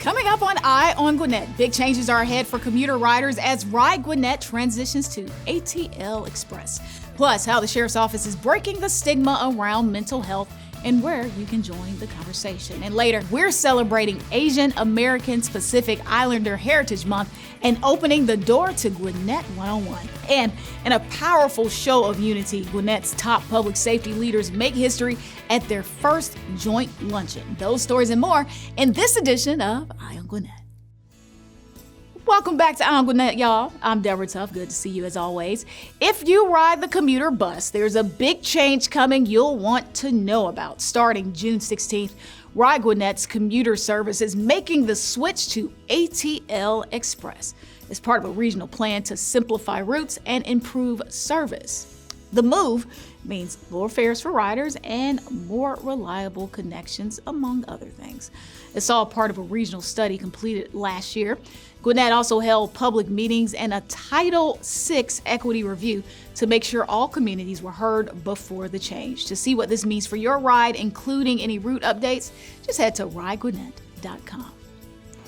Coming up on Eye on Gwinnett, big changes are ahead for commuter riders as Ride Gwinnett transitions to ATL Xpress. Plus, how the Sheriff's Office is breaking the stigma around mental health and where you can join the conversation. And later, we're celebrating Asian American Pacific Islander Heritage Month and opening the door to Gwinnett 101. And in a powerful show of unity, Gwinnett's top public safety leaders make history at their first joint luncheon. Those stories and more in this edition of Eye on Gwinnett. Welcome back to Eye on Gwinnett, y'all. I'm Deborah Tuff. Good to see you as always. If you ride the commuter bus, there's a big change coming you'll want to know about. Starting June 16th, Ride Gwinnett's commuter service is making the switch to ATL Xpress as part of a regional plan to simplify routes and improve service. The move means lower fares for riders and more reliable connections, among other things. It's all part of a regional study completed last year. Gwinnett also held public meetings and a Title VI equity review to make sure all communities were heard before the change. To see what this means for your ride, including any route updates, just head to ridegwinnett.com.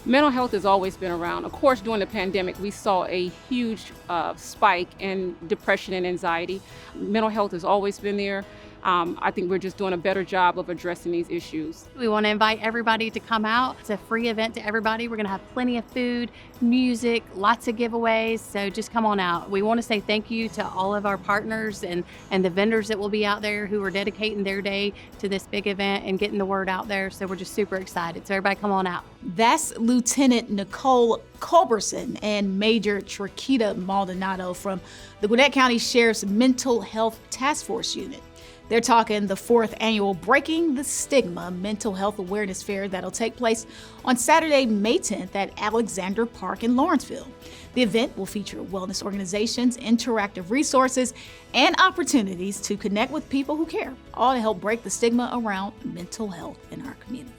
Mental health has always been around. Of course, during the pandemic, we saw a huge spike in depression and anxiety. Mental health has always been there. I think we're just doing a better job of addressing these issues. We want to invite everybody to come out. It's a free event to everybody. We're going to have plenty of food, music, lots of giveaways, so just come on out. We want to say thank you to all of our partners and the vendors that will be out there who are dedicating their day to this big event and getting the word out there, so we're just super excited. So everybody come on out. That's Lieutenant Nicole Culberson and Major Traquita Maldonado from the Gwinnett County Sheriff's Mental Health Task Force Unit. They're talking the 4th annual Breaking the Stigma Mental Health Awareness Fair that'll take place on Saturday, May 10th at Alexander Park in Lawrenceville. The event will feature wellness organizations, interactive resources, and opportunities to connect with people who care, all to help break the stigma around mental health in our community.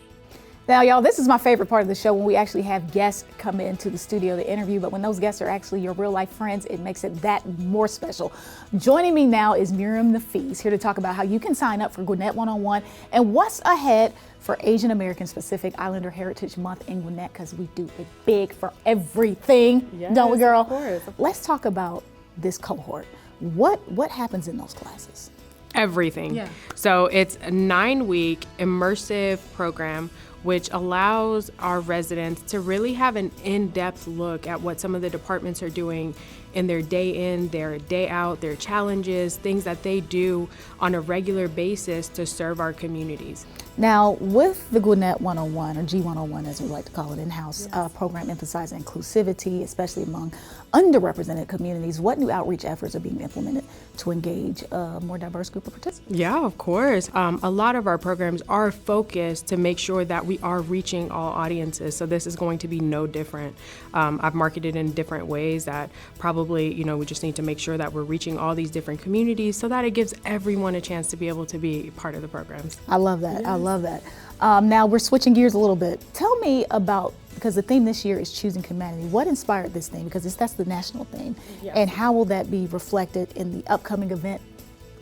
Now, y'all, this is my favorite part of the show when we actually have guests come into the studio to interview, but when those guests are actually your real life friends, it makes it that more special. Joining me now is Miriam Nafis, here to talk about how you can sign up for Gwinnett 101 and what's ahead for Asian American Pacific Islander Heritage Month in Gwinnett, because we do it big for everything, don't we, girl? Of course. Let's talk about this cohort. What happens in those classes? Everything. Yeah. So it's a 9-week immersive program which allows our residents to really have an in-depth look at what some of the departments are doing in their day in, their day out, their challenges, things that they do on a regular basis to serve our communities. Now, with the Gwinnett 101, or G101 as we like to call it in-house, program emphasizing inclusivity, especially among underrepresented communities, what new outreach efforts are being implemented to engage a more diverse group of participants? Yeah, of course. A lot of our programs are focused to make sure that we are reaching all audiences. So this is going to be no different. I've marketed in different ways that probably, we just need to make sure that we're reaching all these different communities so that it gives everyone a chance to be able to be part of the programs. I love that. Yes. I love that. Now we're switching gears a little bit. Tell me about, because the theme this year is choosing humanity. What inspired this theme? Because that's the national theme. Yes. And how will that be reflected in the upcoming event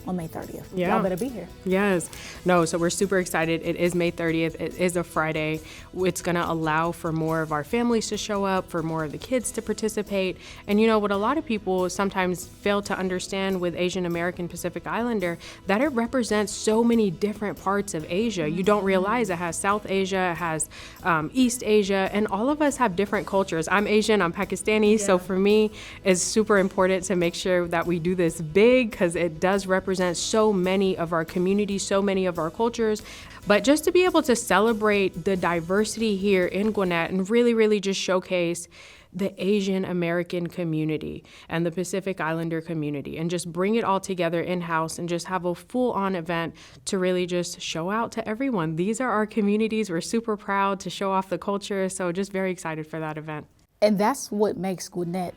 on May 30th? Yeah. Y'all better be here. Yes. No, so we're super excited. It is May 30th. It is a Friday. It's going to allow for more of our families to show up, for more of the kids to participate. And what a lot of people sometimes fail to understand with Asian American Pacific Islander, that it represents so many different parts of Asia. You don't realize it has South Asia, it has East Asia, and all of us have different cultures. I'm Asian, I'm Pakistani, so for me, it's super important to make sure that we do this big because it does represent so many of our communities, so many of our cultures. But just to be able to celebrate the diversity here in Gwinnett and really, really just showcase the Asian American community and the Pacific Islander community and just bring it all together in-house and just have a full-on event to really just show out to everyone. These are our communities. We're super proud to show off the culture. So just very excited for that event. And that's what makes Gwinnett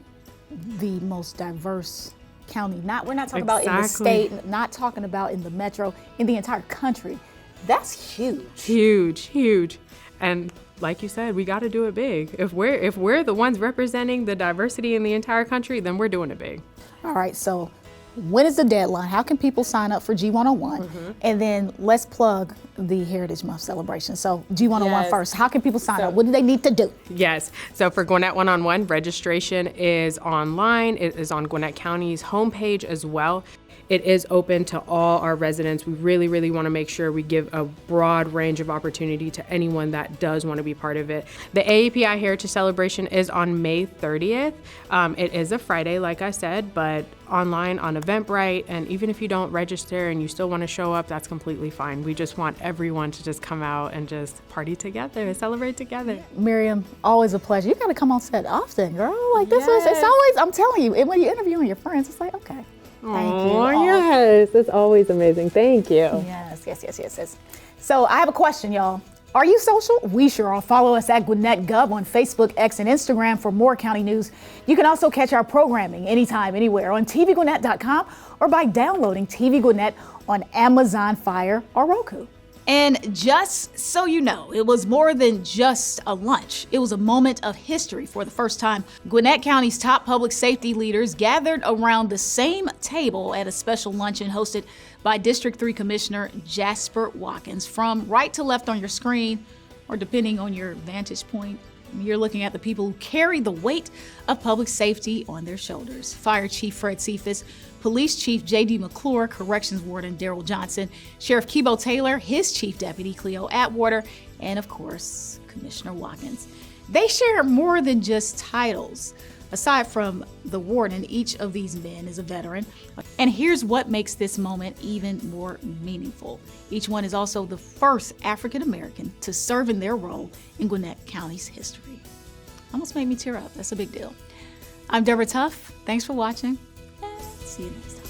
the most diverse county. We're not talking about in the state, not talking about in the metro, in the entire country. That's huge. Huge. And like you said, we got to do it big. If we're the ones representing the diversity in the entire country, then we're doing it big. All right, so when is the deadline? How can people sign up for G101? And then let's plug the Heritage Month celebration. So G101 first. How can people sign up? What do they need to do? Yes. So for Gwinnett One-on-One, registration is online. It is on Gwinnett County's homepage as well. It is open to all our residents. We really, really want to make sure we give a broad range of opportunity to anyone that does want to be part of it. The AAPI Heritage Celebration is on May 30th. It is a Friday, like I said, but online on Eventbrite. And even if you don't register and you still want to show up, that's completely fine. We just want everyone to just come out and just party together, celebrate together. Miriam, always a pleasure. You got to come on set often, girl. Like this was, it's always, I'm telling you, and when you're interviewing your friends, it's like, okay. Thank you. Oh, yes. It's always amazing. Thank you. Yes. So I have a question, y'all. Are you social? We sure are. Follow us at Gwinnett Gov on Facebook, X, and Instagram for more county news. You can also catch our programming anytime, anywhere on tvgwinnett.com or by downloading TV Gwinnett on Amazon Fire or Roku. And just so you know, it was more than just a lunch. It was a moment of history. For the first time, Gwinnett County's top public safety leaders gathered around the same table at a special luncheon hosted by District 3 Commissioner Jasper Watkins. From right to left on your screen, or depending on your vantage point, you're looking at the people who carry the weight of public safety on their shoulders. Fire Chief Fred Cephas, Police Chief J.D. McClure, Corrections Warden Daryl Johnson, Sheriff Kibo Taylor, his Chief Deputy Cleo Atwater, and of course, Commissioner Watkins. They share more than just titles. Aside from the warden, each of these men is a veteran. And here's what makes this moment even more meaningful. Each one is also the first African American to serve in their role in Gwinnett County's history. Almost made me tear up. That's a big deal. I'm Deborah Tuff. Thanks for watching. See you next time.